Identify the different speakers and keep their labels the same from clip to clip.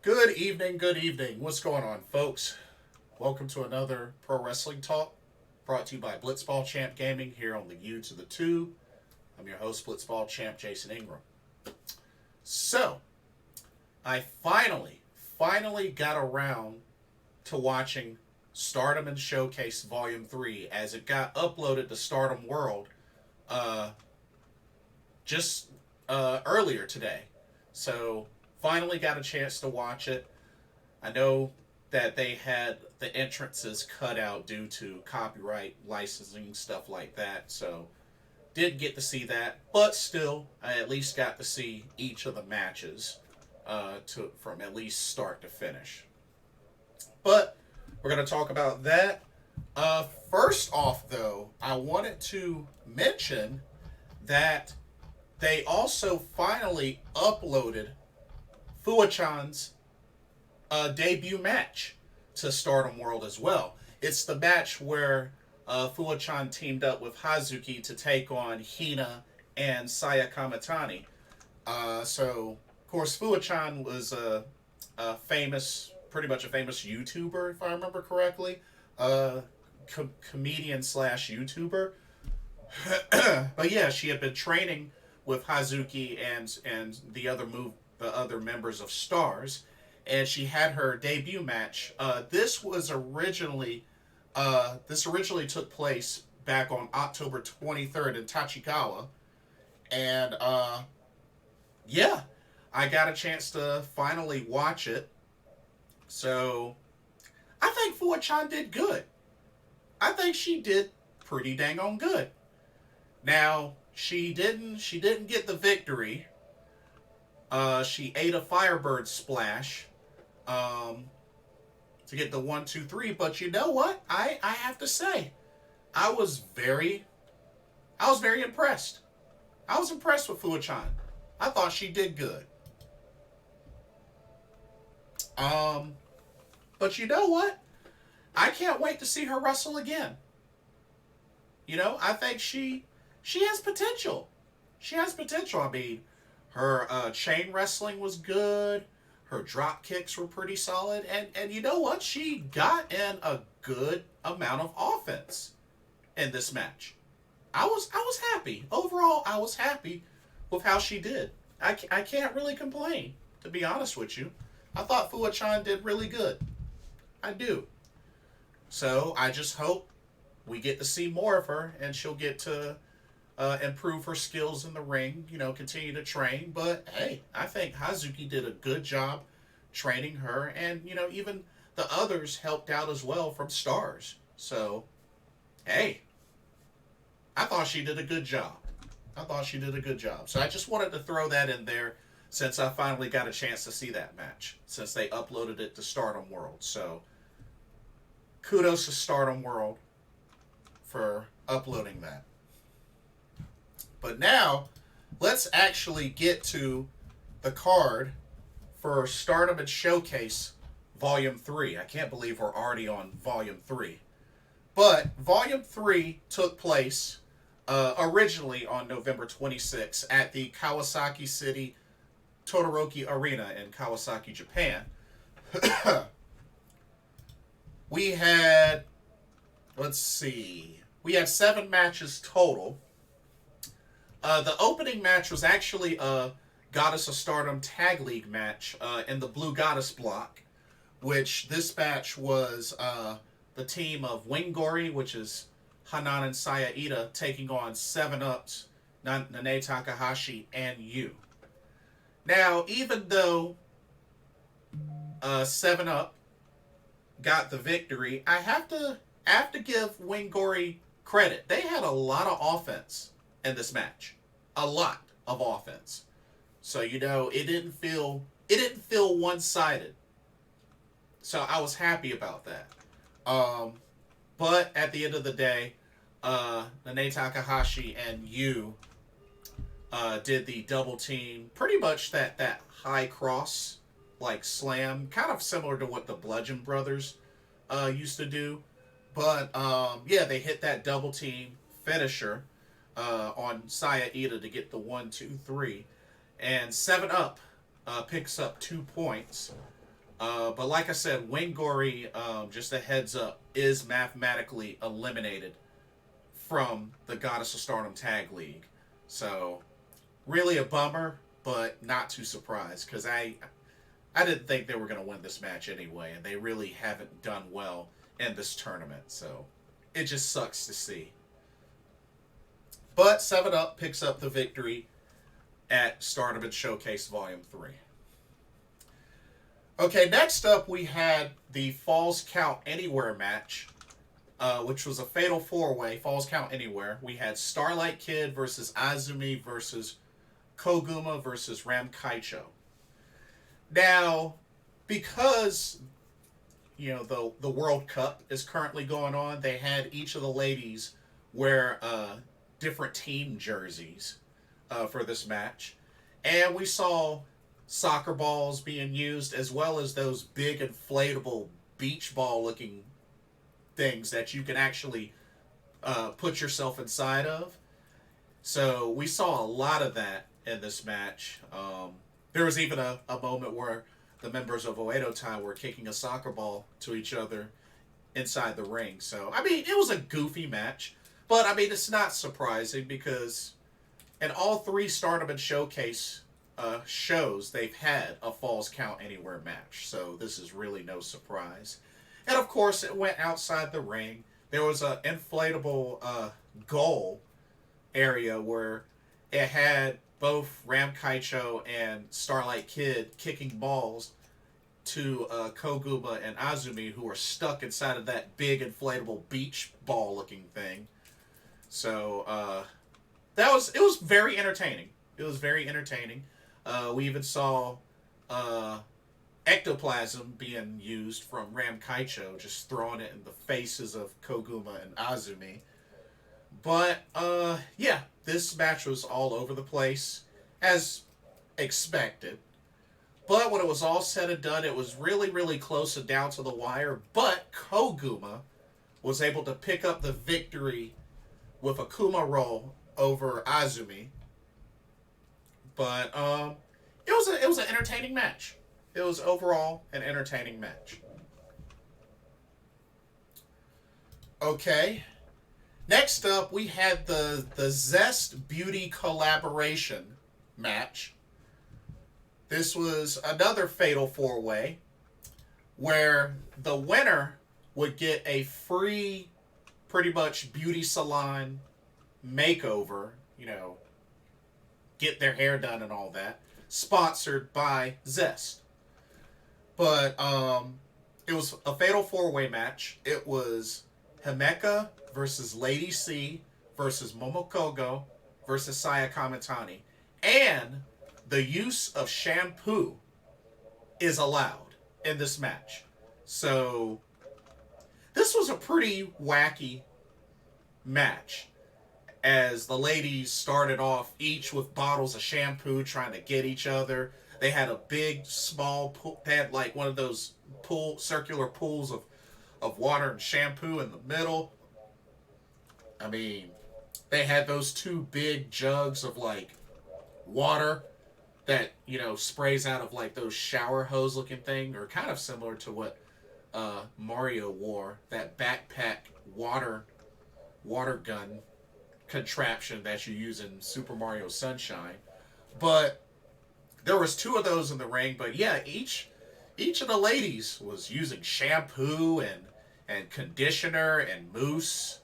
Speaker 1: Good evening, good evening. What's going on, folks? Welcome to another Pro Wrestling Talk brought to you by Blitzball Champ Gaming here on the U to the 2. I'm your host, Blitzball Champ Jason Ingram. So, I finally got around to watching Stardom In Showcase Volume 3 as it got uploaded to Stardom World uh, just earlier today. So, finally got a chance to watch it. I know that they had the entrances cut out due to copyright licensing, stuff like that. So, did get to see that, but still, I at least got to see each of the matches from at least start to finish. But we're going to talk about that. First off, though, I wanted to mention that they also finally uploaded Fuwa-Chan's debut match to Stardom World as well. It's the match where Fuwa-Chan teamed up with Hazuki to take on Hina and Saya Kamitani. Of course, Fuwa-Chan was pretty much a famous YouTuber, if I remember correctly. Comedian slash YouTuber. But yeah, she had been training with Hazuki and the other members of Stars, and she had her debut match. This originally took place back on October 23rd in Tachigawa, and yeah, I got a chance to finally watch it. So I think Fuwa-Chan did good. I think she did pretty dang on good. Now she didn't get the victory. She ate a Firebird splash to get the 1, 2, 3. But you know what? I have to say, I was very impressed. I was impressed with Fuwa-Chan. I thought she did good. But you know what? I can't wait to see her wrestle again. I think she has potential. She has potential. I mean, her chain wrestling was good. Her drop kicks were pretty solid, and you know what? She got in a good amount of offense in this match. I was happy overall. I was happy with how she did. I can't really complain, to be honest with you. I thought Fuwa-Chan did really good. I do. So I just hope we get to see more of her, and she'll get to improve her skills in the ring, continue to train. But hey, I think Hazuki did a good job training her, and even the others helped out as well from Stars. So hey, I thought she did a good job. So I just wanted to throw that in there since I finally got a chance to see that match, since they uploaded it to Stardom World. So kudos to Stardom World for uploading that. But now, let's actually get to the card for Stardom and Showcase Volume 3. I can't believe we're already on Volume 3. But Volume 3 took place originally on November 26th at the Kawasaki City Todoroki Arena in Kawasaki, Japan. we had, we had 7 matches total. The opening match was actually a Goddess of Stardom Tag League match in the Blue Goddess block, which this match was the team of Wingori, which is Hanan and Saya Ida, taking on 7-Up's Nane Takahashi and Yu. Now, even though 7-Up got the victory, I have to give Wingori credit. They had a lot of offense in this match. A lot of offense. So, it didn't feel one-sided. So I was happy about that. But at the end of the day, Nane Takahashi and Yu did the double team, pretty much that high cross like slam, kind of similar to what the Bludgeon Brothers used to do. But yeah, they hit that double team finisher on Saya Ida to get the 1, 2, 3, and 7-Up picks up 2 points. But like I said, Wingori, just a heads up, is mathematically eliminated from the Goddess of Stardom Tag League. So really a bummer, but not too surprised because I didn't think they were going to win this match anyway, and they really haven't done well in this tournament. So it just sucks to see. But 7 Up picks up the victory at Stardom In Showcase Volume 3. Okay, next up we had the Falls Count Anywhere match, which was a fatal 4-way, Falls Count Anywhere. We had Starlight Kid versus Azumi versus Koguma versus Ram Kaicho. Now, because the World Cup is currently going on, they had each of the ladies wear different team jerseys for this match, and we saw soccer balls being used as well as those big inflatable beach ball looking things that you can actually put yourself inside of. So we saw a lot of that in this match. There was even a moment where the members of Oedo Tai were kicking a soccer ball to each other inside the ring. So, I mean, it was a goofy match. But, I mean, it's not surprising because in all 3 Stardom and Showcase shows, they've had a Falls Count Anywhere match. So, this is really no surprise. And, of course, it went outside the ring. There was an inflatable goal area where it had both Ram Kaicho and Starlight Kid kicking balls to Koguma and Azumi, who were stuck inside of that big inflatable beach ball looking thing. So it was very entertaining. It was very entertaining. We even saw ectoplasm being used from Ram Kaicho, just throwing it in the faces of Koguma and Azumi. But yeah, this match was all over the place, as expected. But when it was all said and done, it was really, really close and down to the wire. But Koguma was able to pick up the victory with a Kuma roll over Azumi. But it was an entertaining match. It was overall an entertaining match. Okay. Next up, we had the Zest Beauty collaboration match. This was another fatal 4-way where the winner would get a free, pretty much beauty salon makeover, get their hair done and all that, sponsored by Zest. But it was a fatal 4-way match. It was Himeka versus Lady C versus Momokogo versus Saya Kamitani. And the use of shampoo is allowed in this match. So this was a pretty wacky match, as the ladies started off each with bottles of shampoo trying to get each other. They had a big, small pool. They had like one of those circular pools of water and shampoo in the middle. I mean, they had those 2 big jugs of like water that, sprays out of like those shower hose looking thing, or kind of similar to what Mario wore, that backpack water gun contraption that you use in Super Mario Sunshine. But there was 2 of those in the ring. But yeah, each of the ladies was using shampoo and conditioner and mousse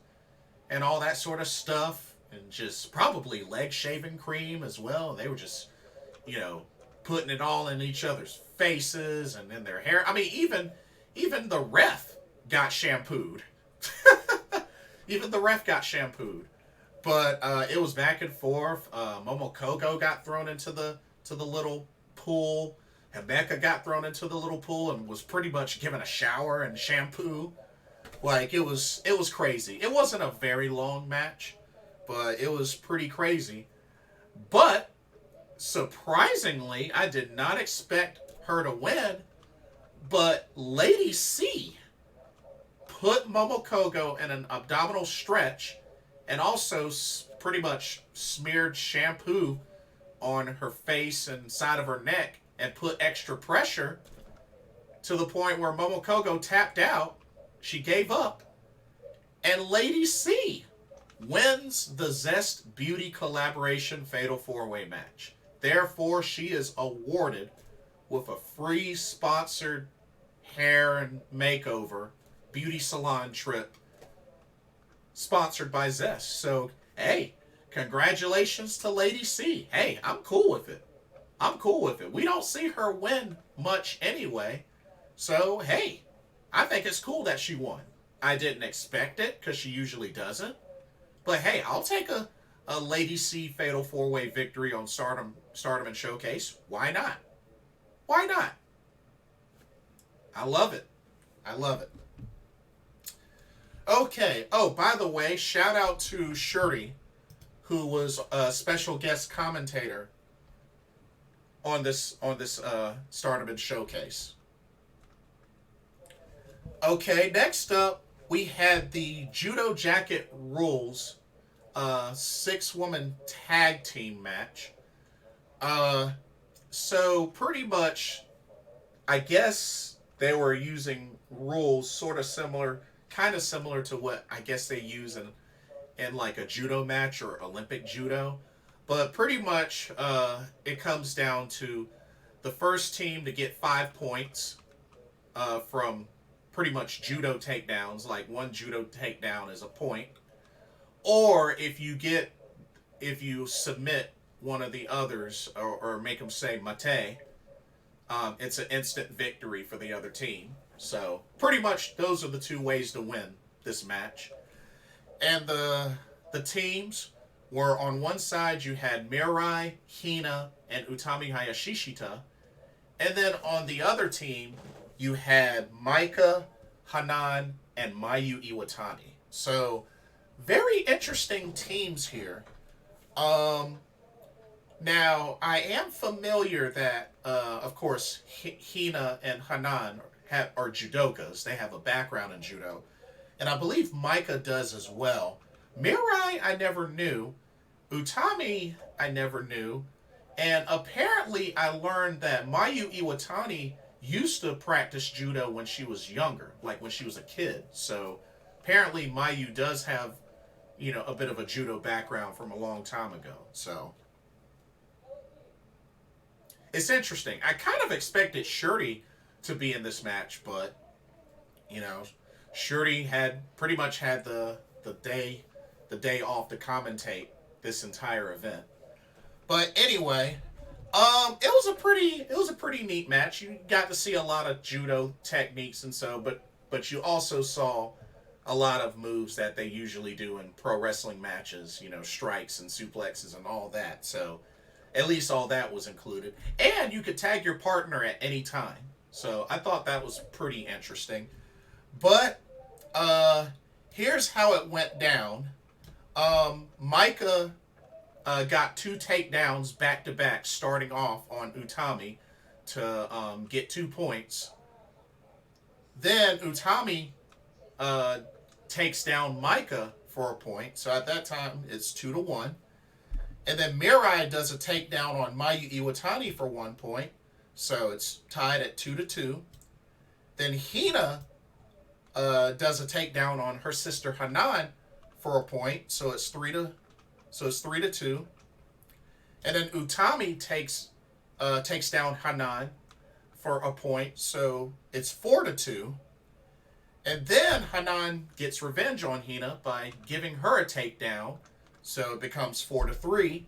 Speaker 1: and all that sort of stuff, and just probably leg shaving cream as well. They were just putting it all in each other's faces and in their hair. I mean, even the ref got shampooed. Even the ref got shampooed. But it was back and forth. Momokogo got thrown into the little pool. Himeka got thrown into the little pool and was pretty much given a shower and shampoo. Like, it was crazy. It wasn't a very long match, but it was pretty crazy. But surprisingly, I did not expect her to win, but Lady C put Momokogo in an abdominal stretch and also pretty much smeared shampoo on her face and side of her neck and put extra pressure to the point where Momokogo tapped out. She gave up. And Lady C wins the Zest Beauty Collaboration Fatal 4-Way match. Therefore, she is awarded with a free sponsored hair and makeover beauty salon trip sponsored by Zest. So, hey, congratulations to Lady C. Hey, I'm cool with it. I'm cool with it. We don't see her win much anyway. So, hey, I think it's cool that she won. I didn't expect it because she usually doesn't. But hey, I'll take a Lady C Fatal 4-Way victory on Stardom In Showcase. Why not? Why not? I love it. I love it. Okay. Oh, by the way, shout out to Shuri, who was a special guest commentator on this Stardom In Showcase. Okay, next up, we had the Judo Jacket Rules 6-woman tag team match. So pretty much, I guess they were using rules kind of similar to what I guess they use in like a judo match or Olympic judo. But pretty much, it comes down to the first team to get 5 points from pretty much judo takedowns. Like one judo takedown is a point. Or if you submit one of the others or make them say mate, it's an instant victory for the other team. So pretty much those are the 2 ways to win this match. And the teams were, on one side you had Mirai, Hina, and Utami Hayashishita. And then on the other team, you had Maika, Hanan, and Mayu Iwatani. So very interesting teams here. Now, I am familiar that, of course, Hina and Hanan are judokas. They have a background in judo. And I believe Maika does as well. Mirai, I never knew. Utami, I never knew. And apparently, I learned that Mayu Iwatani used to practice judo when she was younger, like when she was a kid. So apparently, Mayu does have, a bit of a judo background from a long time ago. So it's interesting. I kind of expected Shuri to be in this match, but Shuri had pretty much had the day off to commentate this entire event. But anyway, it was a pretty neat match. You got to see a lot of judo techniques and so, but you also saw a lot of moves that they usually do in pro wrestling matches, strikes and suplexes and all that. So at least all that was included. And you could tag your partner at any time. So I thought that was pretty interesting. But here's how it went down. Maika got 2 takedowns back to back, starting off on Utami to get 2 points. Then Utami takes down Maika for a point. So at that time, it's 2-1. And then Mirai does a takedown on Mayu Iwatani for 1 point. So it's tied at 2-2. Then Hina does a takedown on her sister Hanan for a point. So it's 3-2. And then Utami takes down Hanan for a point. So it's 4-2. And then Hanan gets revenge on Hina by giving her a takedown. So it becomes 4-3.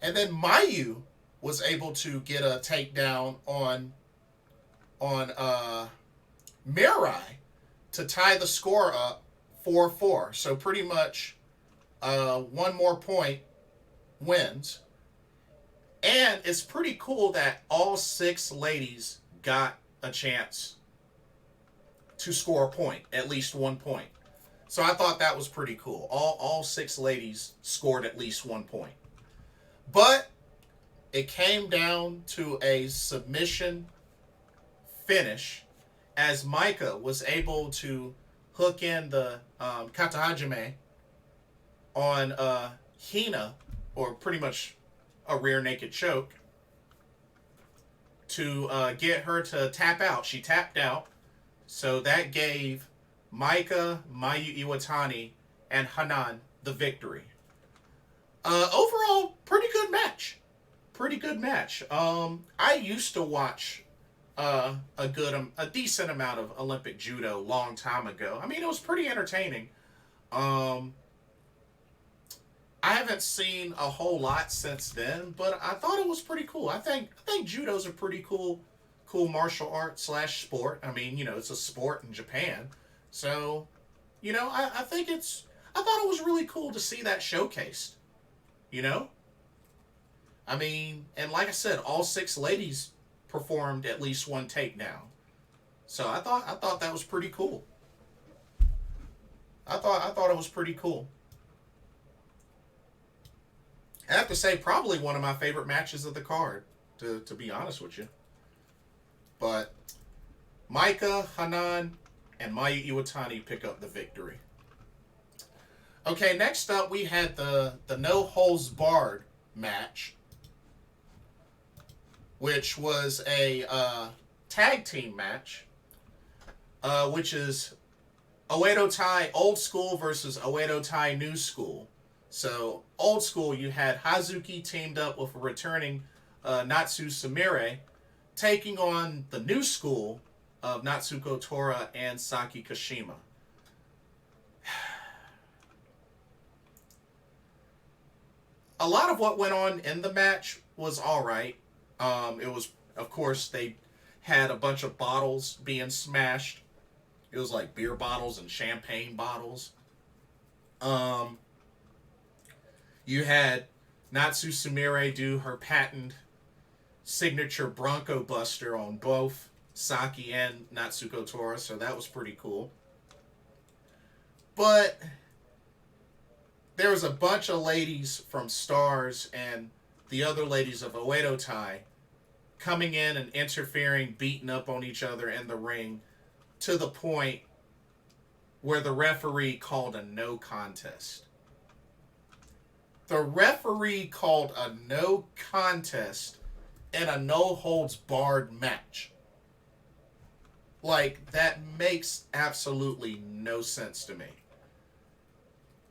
Speaker 1: And then Mayu was able to get a takedown on Mirai to tie the score up 4-4. So pretty much 1 more point wins. And it's pretty cool that all 6 ladies got a chance to score a point, at least 1 point. So I thought that was pretty cool. All 6 ladies scored at least 1 point. But it came down to a submission finish as Maika was able to hook in the katahajime on Hina, or pretty much a rear naked choke, to get her to tap out. She tapped out, so that gave Maika, Mayu Iwatani, and Hanan the victory. Overall, pretty good match. Pretty good match. I used to watch a decent amount of Olympic judo long time ago. I mean, it was pretty entertaining. Um, I haven't seen a whole lot since then, but I thought it was pretty cool. I think judo's a pretty cool martial art slash sport. I mean, it's a sport in Japan, so I think I thought it was really cool to see that showcased. You know, I mean, and like I said, all six ladies performed at least one takedown. So I thought that was pretty cool. I thought it was pretty cool. I have to say, probably one of my favorite matches of the card, to be honest with you. But Maika, Hanan, and Mayu Iwatani pick up the victory. Okay, next up we had the no holds barred match, which was a tag team match, which is Oedo Tai Old School versus Oedo Tai New School. So, Old School, you had Hazuki teamed up with a returning Natsu Sumire, taking on the New School of Natsuko Tora and Saki Kashima. A lot of what went on in the match was alright. It was, of course, they had a bunch of bottles being smashed. It was like beer bottles and champagne bottles. You had Natsu Sumire do her patent signature Bronco Buster on both Saki and Natsuko Tora, so that was pretty cool. But there was a bunch of ladies from Stars and the other ladies of Oedo Tai coming in and interfering, beating up on each other in the ring to the point where the referee called a no contest. The referee called a no contest in a no holds barred match. Like, that makes absolutely no sense to me.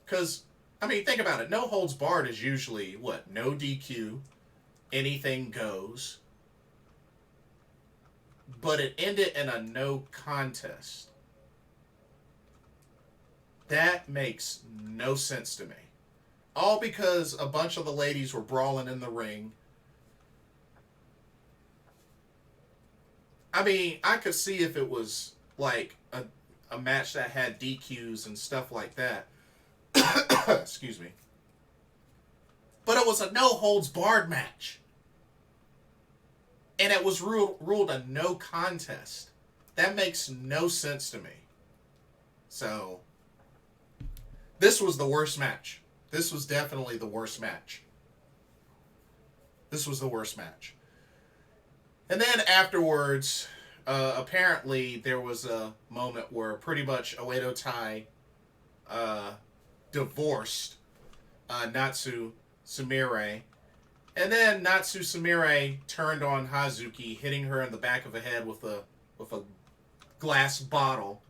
Speaker 1: Because, I mean, think about it. No holds barred is usually, what, no DQ, anything goes. But it ended in a no contest. That makes no sense to me. All because a bunch of the ladies were brawling in the ring. I mean, I could see if it was like a match that had DQs and stuff like that. Excuse me. But it was a no holds barred match. And it was ruled a no contest. That makes no sense to me. So, this was the worst match. This was definitely the worst match. This was the worst match. And then afterwards, apparently there was a moment where pretty much Oedo Tai divorced Natsu Sumire. And then Natsu Sumire turned on Hazuki, hitting her in the back of the head with a glass bottle.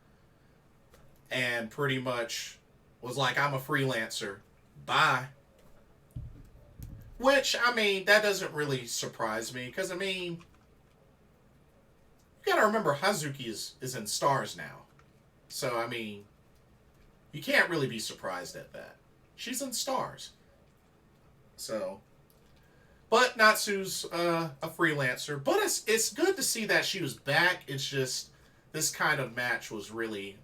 Speaker 1: And pretty much was like, I'm a freelancer. Bye. Which, I mean, that doesn't really surprise me. Because, I mean, you gotta remember Hazuki is in Stars now. So, I mean, you can't really be surprised at that. She's in Stars. So, but Natsu's a freelancer. But it's good to see that she was back. It's just, this kind of match was really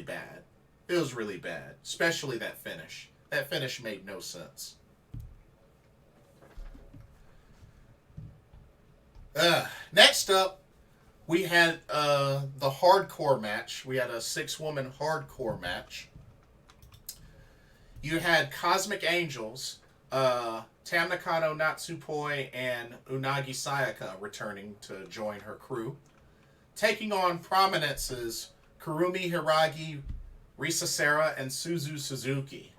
Speaker 1: bad. It was really bad. Especially that finish. That finish made no sense. Next up, we had the hardcore match. We had a 6-woman hardcore match. You had Cosmic Angels, Tam Nakano Natsupoi, and Unagi Sayaka returning to join her crew, taking on Prominence's Kurumi Hiragi, Risa Sera, and Suzu Suzuki.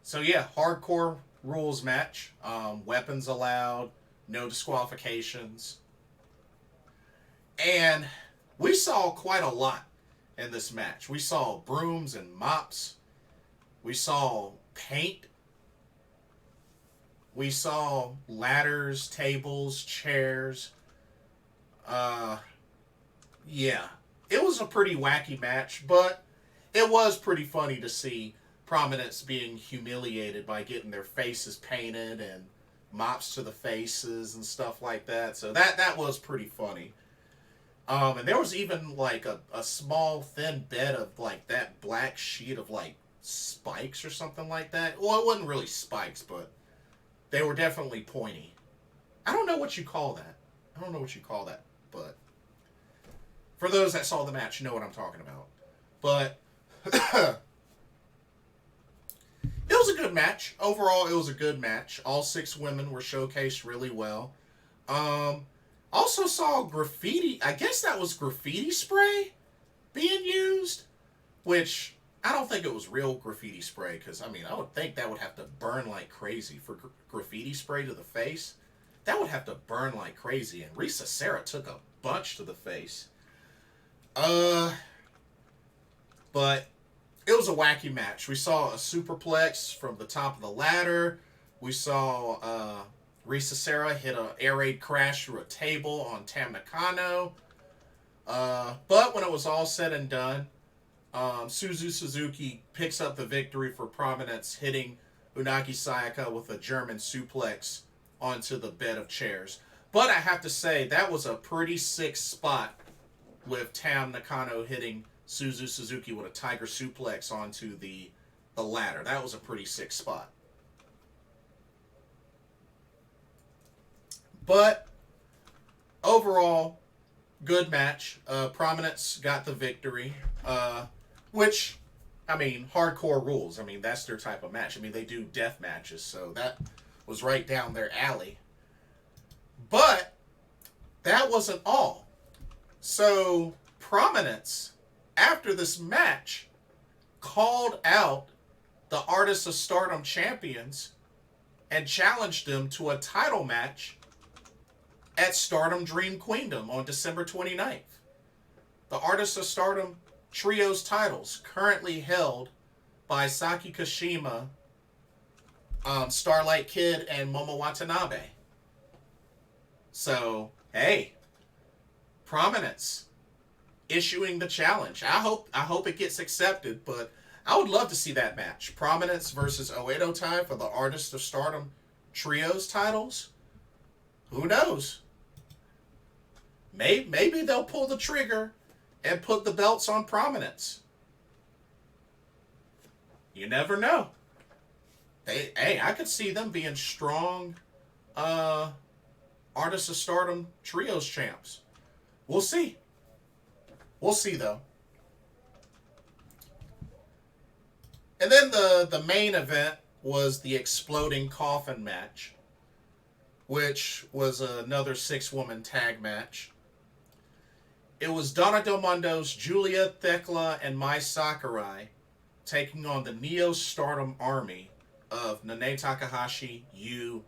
Speaker 1: So yeah, hardcore rules match. Weapons allowed, no disqualifications. And we saw quite a lot in this match. We saw brooms and mops. We saw paint. We saw ladders, tables, chairs. Yeah. It was a pretty wacky match, but it was pretty funny to see prominents being humiliated by getting their faces painted and mops to the faces and stuff like that. So that was pretty funny. And there was even like a small thin bed of like that black sheet of like spikes or something like that. Well, it wasn't really spikes, but they were definitely pointy. I don't know what you call that. I don't know what you call that, but for those that saw the match, you know what I'm talking about. But it was a good match. Overall, it was a good match. All 6 women were showcased really well. Also saw graffiti. I guess that was graffiti spray being used, which I don't think it was real graffiti spray because, I mean, I would think that would have to burn like crazy for graffiti spray to the face. That would have to burn like crazy, and Risa Sera took a bunch to the face. But it was a wacky match. We saw a superplex from the top of the ladder. We saw Risa Sera hit an air raid crash through a table on Tam Nakano. But when it was all said and done, Suzu Suzuki picks up the victory for Prominence, hitting Unagi Sayaka with a German suplex onto the bed of chairs. But I have to say, that was a pretty sick spot with Tam Nakano hitting Suzu Suzuki with a tiger suplex onto the ladder. That was a pretty sick spot. But overall, good match. Prominence got the victory, which, I mean, hardcore rules. I mean, that's their type of match. I mean, they do death matches, so that was right down their alley. But that wasn't all. So Prominence, after this match, called out the Artists of Stardom champions and challenged them to a title match at Stardom Dream Queendom on December 29th. The Artists of Stardom Trios titles currently held by Saki Kashima, Starlight Kid, and Momo Watanabe. So, hey, Prominence issuing the challenge. I hope it gets accepted, but I would love to see that match. Prominence versus Oedo Tai for the Artist of Stardom Trios titles. Who knows? Maybe they'll pull the trigger and put the belts on Prominence. You never know. Hey, I could see them being strong Artists of Stardom Trios champs. We'll see. We'll see, though. And then the main event was the Exploding Coffin match, which was another 6-woman tag match. It was Donna Del Mondo's Julia, Thekla, and Mai Sakurai taking on the Neo Stardom army of Nanae Takahashi, Yu,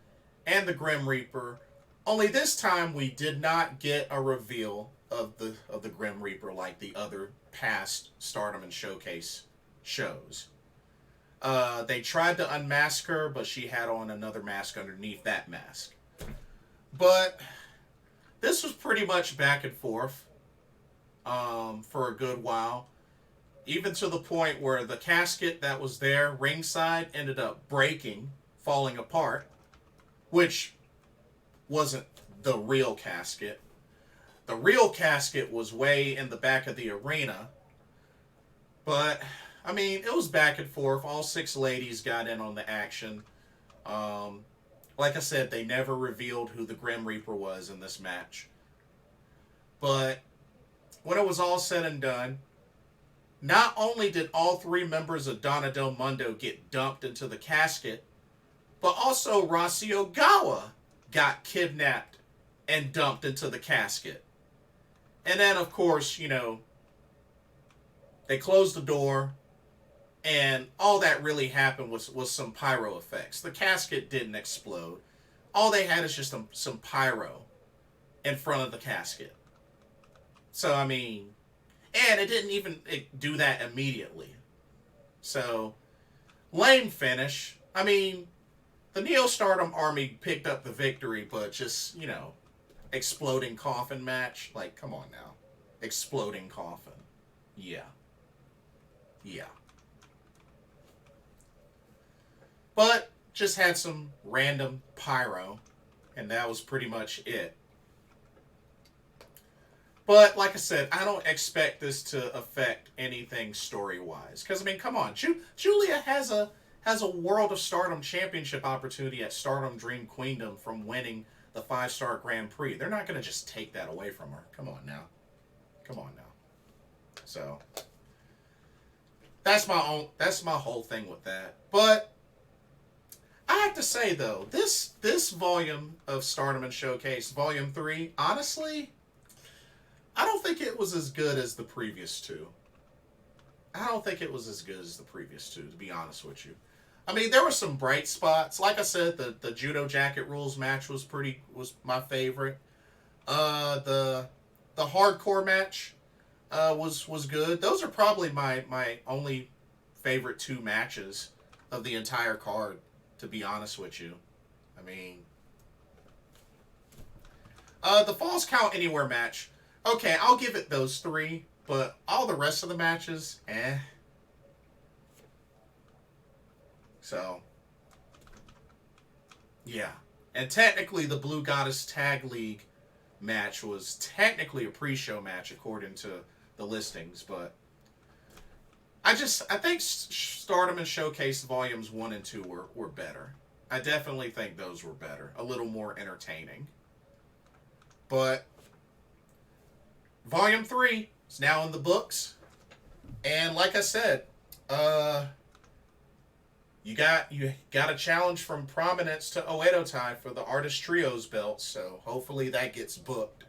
Speaker 1: and the Grim Reaper. Only this time we did not get a reveal of the Grim Reaper like the other past Stardom and Showcase shows. They tried to unmask her, but she had on another mask underneath that mask. But this was pretty much back and forth for a good while. Even to the point where the casket that was there ringside ended up breaking, falling apart, which wasn't the real casket. The real casket was way in the back of the arena. But, I mean, it was back and forth. All 6 ladies got in on the action. Like I said, they never revealed who the Grim Reaper was in this match. But when it was all said and done, not only did all 3 members of Donna Del Mondo get dumped into the casket, but also Rossi Ogawa got kidnapped and dumped into the casket. And then, of course, you know, they closed the door, and all that really happened was some pyro effects. The casket didn't explode. All they had is just some pyro in front of the casket. So, I mean, and it didn't even do that immediately. So, lame finish. I mean, the Neo Stardom Army picked up the victory, but just, you know, exploding coffin match. Like, come on now. Exploding coffin. Yeah. Yeah. But just had some random pyro, and that was pretty much it. But like I said, I don't expect this to affect anything story wise. Because I mean, come on, Julia has a World of Stardom championship opportunity at Stardom Dream Queendom from winning the 5-star Grand Prix. They're not going to just take that away from her. Come on now, come on now. So that's my whole thing with that. But I have to say though, this volume of Stardom In Showcase, Volume 3, honestly, I don't think it was as good as the previous two. I don't think it was as good as the previous two, to be honest with you. I mean, there were some bright spots. Like I said, the Judo Jacket Rules match was my favorite. The hardcore match was good. Those are probably my only favorite two matches of the entire card, to be honest with you. I mean, the Falls Count Anywhere match. Okay, I'll give it those three, but all the rest of the matches, eh. So, yeah. And technically, the Blue Goddess Tag League match was technically a pre-show match according to the listings, but I think Stardom and Showcase Volumes 1 and 2 were better. I definitely think those were better. A little more entertaining. But Volume 3 is now in the books. And like I said, you got a challenge from Prominence to Oedo Tai for the Artist Trios belt, so hopefully that gets booked.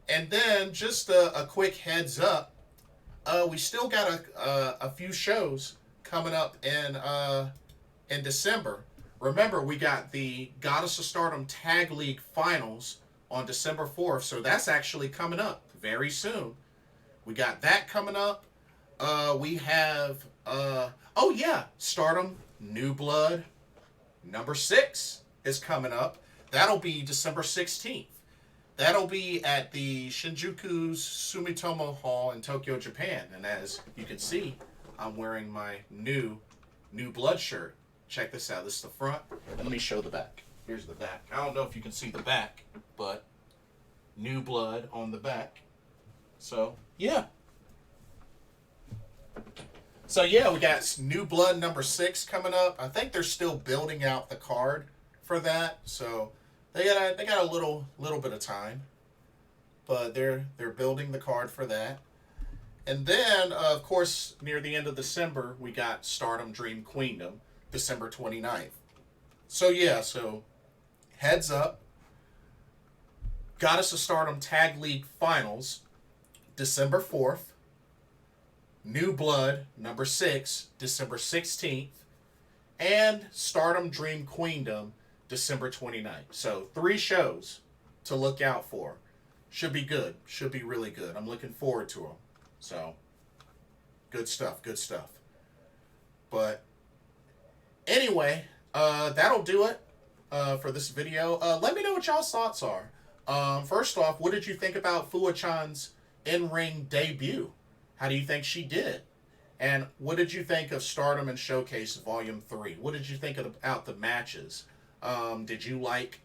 Speaker 1: And then just a quick heads up, we still got a few shows coming up in December. Remember, we got the Goddess of Stardom Tag League Finals on December 4th, so that's actually coming up very soon. We got that coming up. We have, oh yeah, Stardom New Blood number 6 is coming up. That'll be December 16th. That'll be at the Shinjuku's Sumitomo Hall in Tokyo, Japan. And as you can see, I'm wearing my new Blood shirt. Check this out. This is the front. And let me show the back. Here's the back. I don't know if you can see the back, but New Blood on the back. So, yeah. So, yeah, we got New Blood number 6 coming up. I think they're still building out the card for that. So, they got a little bit of time. But they're building the card for that. And then, of course, near the end of December, we got Stardom Dream Queendom, December 29th. So, yeah, so heads up. Goddess of Stardom Tag League Finals, December 4th. New Blood, number 6, December 16th. And Stardom Dream Queendom, December 29th. So, 3 shows to look out for. Should be good. Should be really good. I'm looking forward to them. So, good stuff. Good stuff. But, anyway, that'll do it for this video. Let me know what y'all's thoughts are. First off, what did you think about Fuwa-Chan's in-ring debut? How do you think she did? And what did you think of Stardom and Showcase Volume 3? What did you think about the matches? Did you like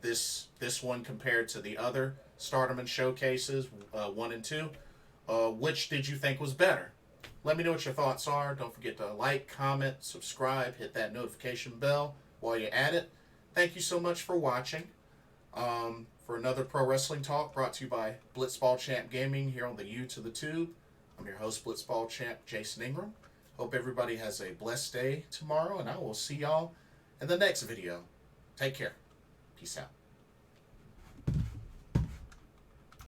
Speaker 1: this one compared to the other Stardom and Showcases, 1 and 2? Which did you think was better? Let me know what your thoughts are. Don't forget to like, comment, subscribe, hit that notification bell while you're at it. Thank you so much for watching. For another Pro Wrestling Talk brought to you by Blitzball Champ Gaming here on the U to the Tube. I'm your host, Blitzball Champ Jason Ingram. Hope everybody has a blessed day tomorrow, and I will see y'all in the next video. Take care. Peace out.